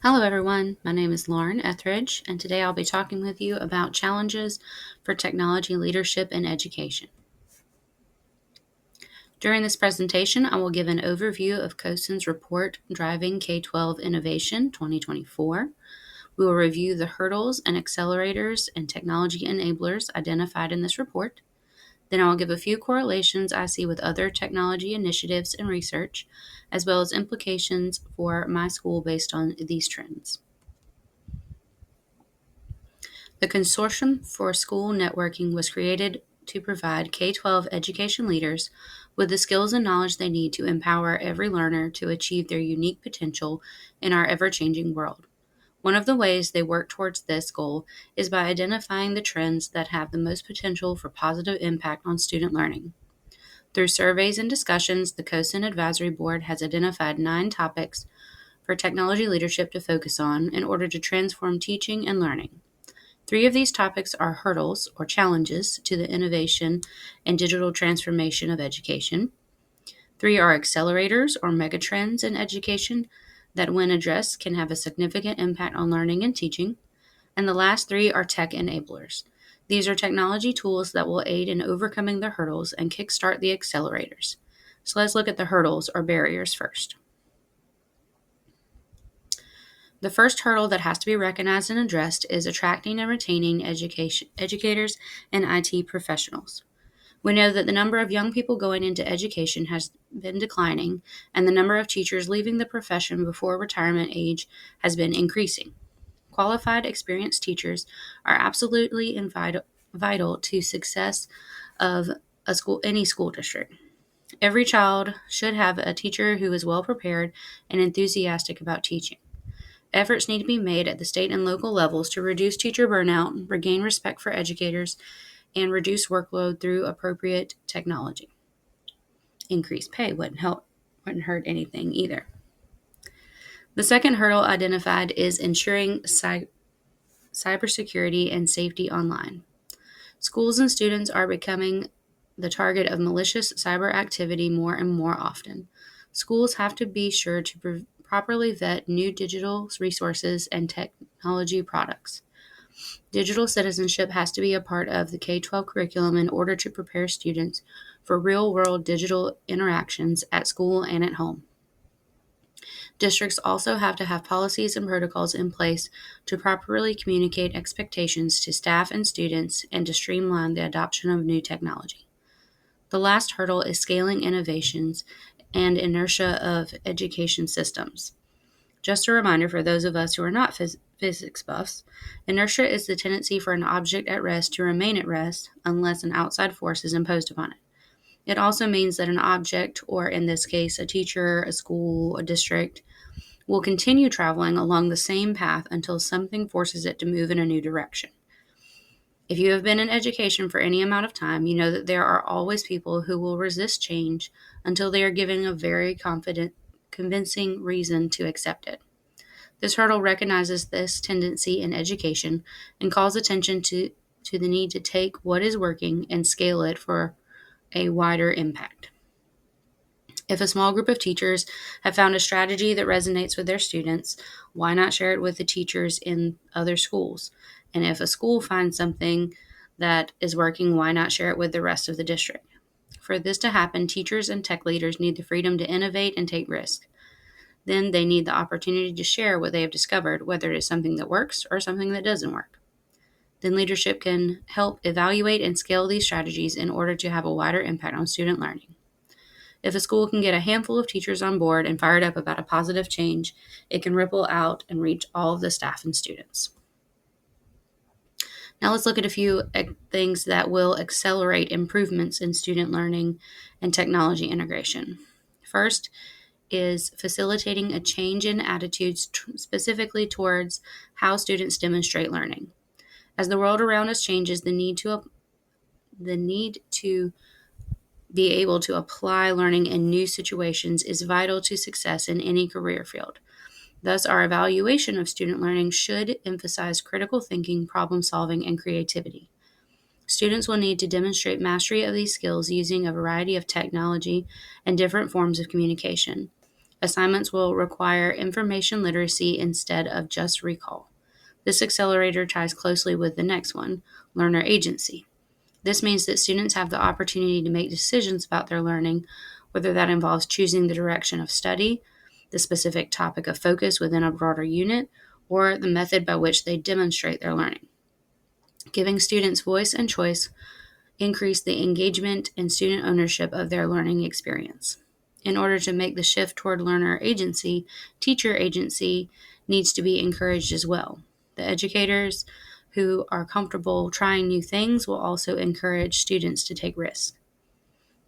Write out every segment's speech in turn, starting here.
Hello everyone, my name is Lauren Etheridge, and today I'll be talking with you about challenges for technology leadership in education. During this presentation, I will give an overview of COSIN's report, Driving K-12 Innovation 2024. We will review the hurdles and accelerators and technology enablers identified in this report. Then I will give a few correlations I see with other technology initiatives and research, as well as implications for my school based on these trends. The Consortium for School Networking was created to provide K-12 education leaders with the skills and knowledge they need to empower every learner to achieve their unique potential in our ever-changing world. One of the ways they work towards this goal is by identifying the trends that have the most potential for positive impact on student learning. Through surveys and discussions, the COSIN Advisory Board has identified 9 topics for technology leadership to focus on in order to transform teaching and learning. 3 of these topics are hurdles or challenges to the innovation and digital transformation of education. 3 are accelerators or megatrends in education that, when addressed, can have a significant impact on learning and teaching. And the last 3 are tech enablers. These are technology tools that will aid in overcoming the hurdles and kickstart the accelerators. So let's look at the hurdles or barriers first. The first hurdle that has to be recognized and addressed is attracting and retaining educators and IT professionals. We know that the number of young people going into education has been declining, and the number of teachers leaving the profession before retirement age has been increasing. Qualified, experienced teachers are absolutely vital to success of any school district. Every child should have a teacher who is well prepared and enthusiastic about teaching. Efforts need to be made at the state and local levels to reduce teacher burnout, regain respect for educators, and reduce workload through appropriate technology. Increased pay wouldn't hurt anything either. The second hurdle identified is ensuring cybersecurity and safety online. Schools and students are becoming the target of malicious cyber activity more and more often. Schools have to be sure to properly vet new digital resources and technology products. Digital citizenship has to be a part of the K-12 curriculum in order to prepare students for real-world digital interactions at school and at home. Districts also have to have policies and protocols in place to properly communicate expectations to staff and students and to streamline the adoption of new technology. The last hurdle is scaling innovations and inertia of education systems. Just a reminder for those of us who are not physics buffs, inertia is the tendency for an object at rest to remain at rest unless an outside force is imposed upon it. It also means that an object, or in this case, a teacher, a school, a district, will continue traveling along the same path until something forces it to move in a new direction. If you have been in education for any amount of time, you know that there are always people who will resist change until they are given a very convincing reason to accept it. This hurdle recognizes this tendency in education and calls attention to the need to take what is working and scale it for a wider impact. If a small group of teachers have found a strategy that resonates with their students, why not share it with the teachers in other schools? And if a school finds something that is working, why not share it with the rest of the district? For this to happen, teachers and tech leaders need the freedom to innovate and take risks. Then they need the opportunity to share what they have discovered, whether it is something that works or something that doesn't work. Then leadership can help evaluate and scale these strategies in order to have a wider impact on student learning. If a school can get a handful of teachers on board and fired up about a positive change, it can ripple out and reach all of the staff and students. Now let's look at a few things that will accelerate improvements in student learning and technology integration. First is facilitating a change in attitudes specifically towards how students demonstrate learning. As the world around us changes, the need to be able to apply learning in new situations is vital to success in any career field. Thus, our evaluation of student learning should emphasize critical thinking, problem solving, and creativity. Students will need to demonstrate mastery of these skills using a variety of technology and different forms of communication. Assignments will require information literacy instead of just recall. This accelerator ties closely with the next one, learner agency. This means that students have the opportunity to make decisions about their learning, whether that involves choosing the direction of study, the specific topic of focus within a broader unit, or the method by which they demonstrate their learning. Giving students voice and choice increase the engagement and student ownership of their learning experience. In order to make the shift toward learner agency, teacher agency needs to be encouraged as well. The educators who are comfortable trying new things will also encourage students to take risks.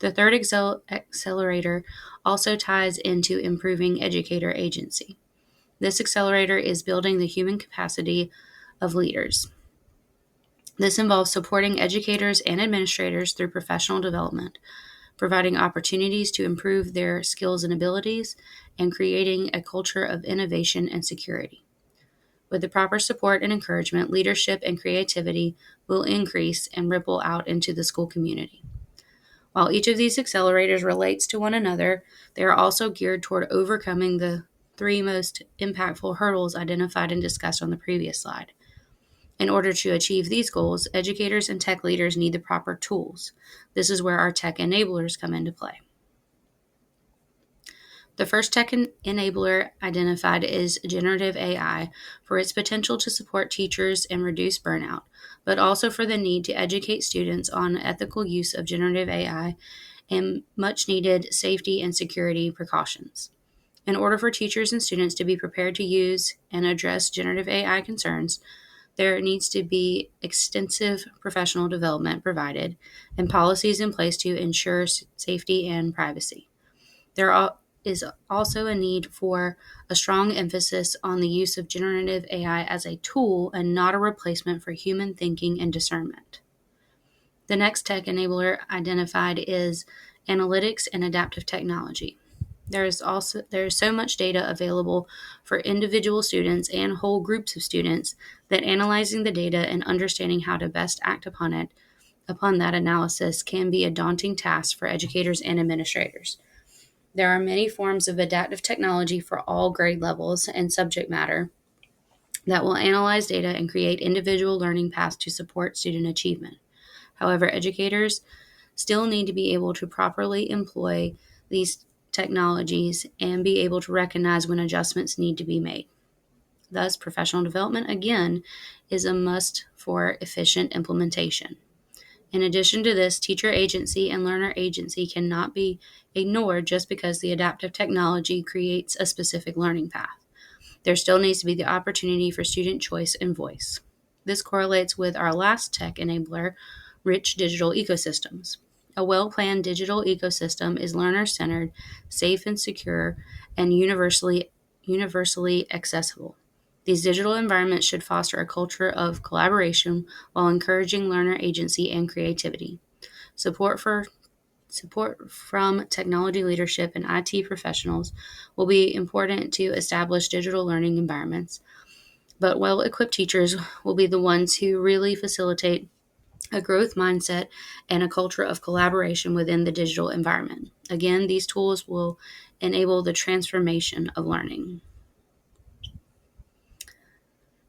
The third accelerator also ties into improving educator agency. This accelerator is building the human capacity of leaders. This involves supporting educators and administrators through professional development, providing opportunities to improve their skills and abilities, and creating a culture of innovation and security. With the proper support and encouragement, leadership and creativity will increase and ripple out into the school community. While each of these accelerators relates to one another, they are also geared toward overcoming the three most impactful hurdles identified and discussed on the previous slide. In order to achieve these goals, educators and tech leaders need the proper tools. This is where our tech enablers come into play. The first tech enabler identified is generative AI for its potential to support teachers and reduce burnout, but also for the need to educate students on ethical use of generative AI and much needed safety and security precautions. In order for teachers and students to be prepared to use and address generative AI concerns, there needs to be extensive professional development provided and policies in place to ensure safety and privacy. There is also a need for a strong emphasis on the use of generative AI as a tool and not a replacement for human thinking and discernment. The next tech enabler identified is analytics and adaptive technology. There is so much data available for individual students and whole groups of students that analyzing the data and understanding how to best act upon that analysis can be a daunting task for educators and administrators. There are many forms of adaptive technology for all grade levels and subject matter that will analyze data and create individual learning paths to support student achievement. However, educators still need to be able to properly employ these technologies and be able to recognize when adjustments need to be made. Thus, professional development, again, is a must for efficient implementation. In addition to this, teacher agency and learner agency cannot be ignored just because the adaptive technology creates a specific learning path. There still needs to be the opportunity for student choice and voice. This correlates with our last tech enabler, rich digital ecosystems. A well-planned digital ecosystem is learner-centered, safe and secure, and universally accessible. These digital environments should foster a culture of collaboration while encouraging learner agency and creativity. Support from technology leadership and IT professionals will be important to establish digital learning environments, but well-equipped teachers will be the ones who really facilitate a growth mindset and a culture of collaboration within the digital environment. Again, these tools will enable the transformation of learning.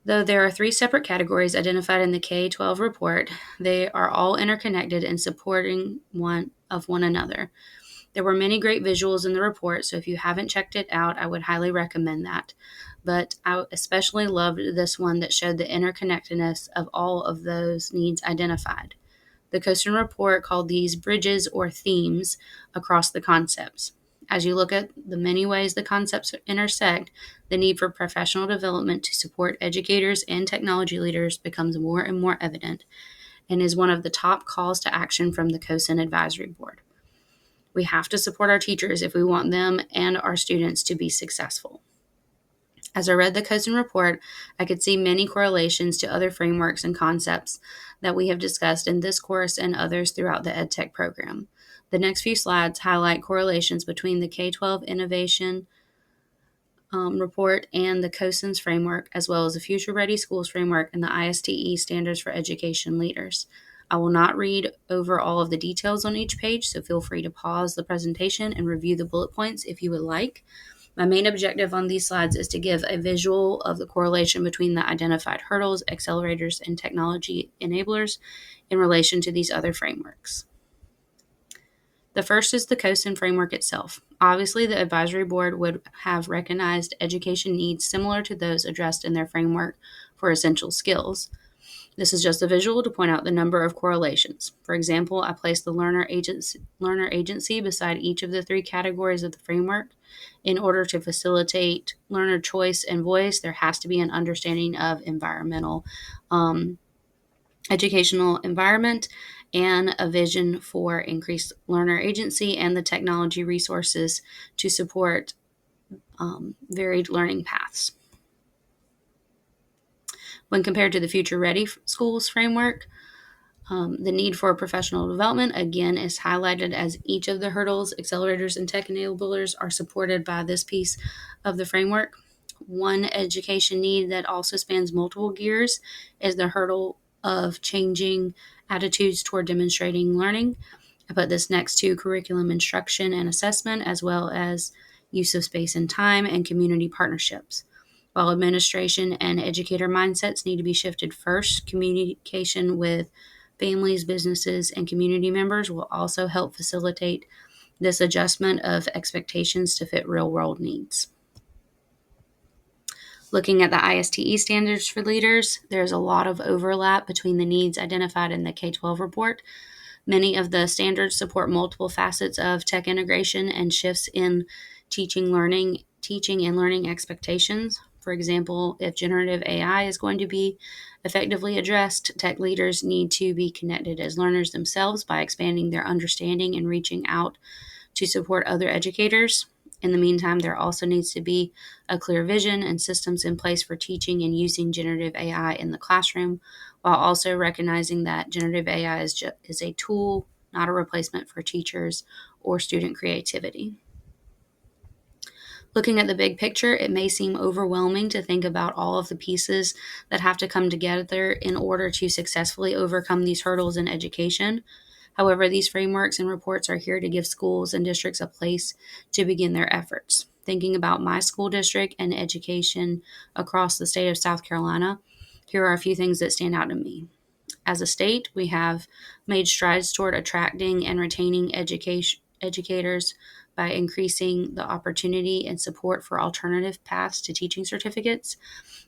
Though there are three separate categories identified in the K-12 report, they are all interconnected and supporting one another. There were many great visuals in the report, so if you haven't checked it out, I would highly recommend that. But I especially loved this one that showed the interconnectedness of all of those needs identified. The Coaston report called these bridges or themes across the concepts. As you look at the many ways the concepts intersect, the need for professional development to support educators and technology leaders becomes more and more evident and is one of the top calls to action from the Coaston Advisory Board. We have to support our teachers if we want them and our students to be successful. As I read the Coaston report, I could see many correlations to other frameworks and concepts that we have discussed in this course and others throughout the EdTech program. The next few slides highlight correlations between the K-12 Innovation report and the Coaston's framework, as well as the Future Ready Schools framework and the ISTE Standards for Education Leaders. I will not read over all of the details on each page, so feel free to pause the presentation and review the bullet points if you would like. My main objective on these slides is to give a visual of the correlation between the identified hurdles, accelerators, and technology enablers in relation to these other frameworks. The first is the COSIN framework itself. Obviously, the advisory board would have recognized education needs similar to those addressed in their framework for essential skills. This is just a visual to point out the number of correlations. For example, I placed the learner agency beside each of the three categories of the framework. In order to facilitate learner choice and voice, there has to be an understanding of environmental educational environment and a vision for increased learner agency and the technology resources to support varied learning paths. When compared to the Future Ready Schools framework, the need for professional development, again, is highlighted as each of the hurdles, accelerators, and tech enablers are supported by this piece of the framework. One education need that also spans multiple gears is the hurdle of changing attitudes toward demonstrating learning. I put this next to curriculum instruction and assessment, as well as use of space and time and community partnerships. While administration and educator mindsets need to be shifted first, communication with families, businesses, and community members will also help facilitate this adjustment of expectations to fit real-world needs. Looking at the ISTE standards for leaders, there's a lot of overlap between the needs identified in the K-12 report. Many of the standards support multiple facets of tech integration and shifts in teaching and learning expectations. For example, if generative AI is going to be effectively addressed, tech leaders need to be connected as learners themselves by expanding their understanding and reaching out to support other educators. In the meantime, there also needs to be a clear vision and systems in place for teaching and using generative AI in the classroom, while also recognizing that generative AI is a tool, not a replacement for teachers or student creativity. Looking at the big picture, it may seem overwhelming to think about all of the pieces that have to come together in order to successfully overcome these hurdles in education. However, these frameworks and reports are here to give schools and districts a place to begin their efforts. Thinking about my school district and education across the state of South Carolina, here are a few things that stand out to me. As a state, we have made strides toward attracting and retaining educators by increasing the opportunity and support for alternative paths to teaching certificates,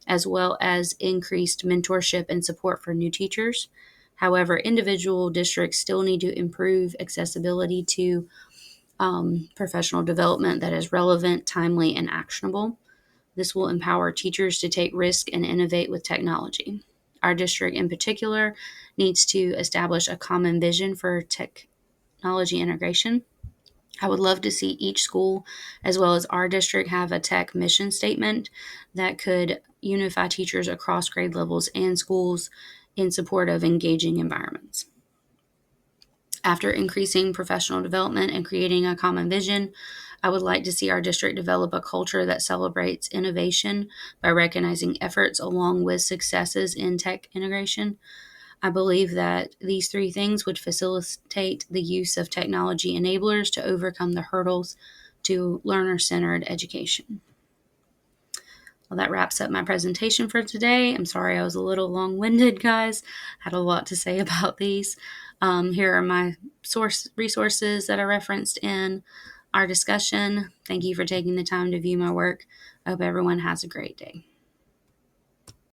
as well as increased mentorship and support for new teachers. However, individual districts still need to improve accessibility to professional development that is relevant, timely, and actionable. This will empower teachers to take risk and innovate with technology. Our district in particular needs to establish a common vision for technology integration. I would love to see each school, as well as our district, have a tech mission statement that could unify teachers across grade levels and schools in support of engaging environments. After increasing professional development and creating a common vision, I would like to see our district develop a culture that celebrates innovation by recognizing efforts along with successes in tech integration. I believe that these three things would facilitate the use of technology enablers to overcome the hurdles to learner-centered education. Well, that wraps up my presentation for today. I'm sorry I was a little long-winded, guys. I had a lot to say about these. Here are my resources that I referenced in our discussion. Thank you for taking the time to view my work. I hope everyone has a great day.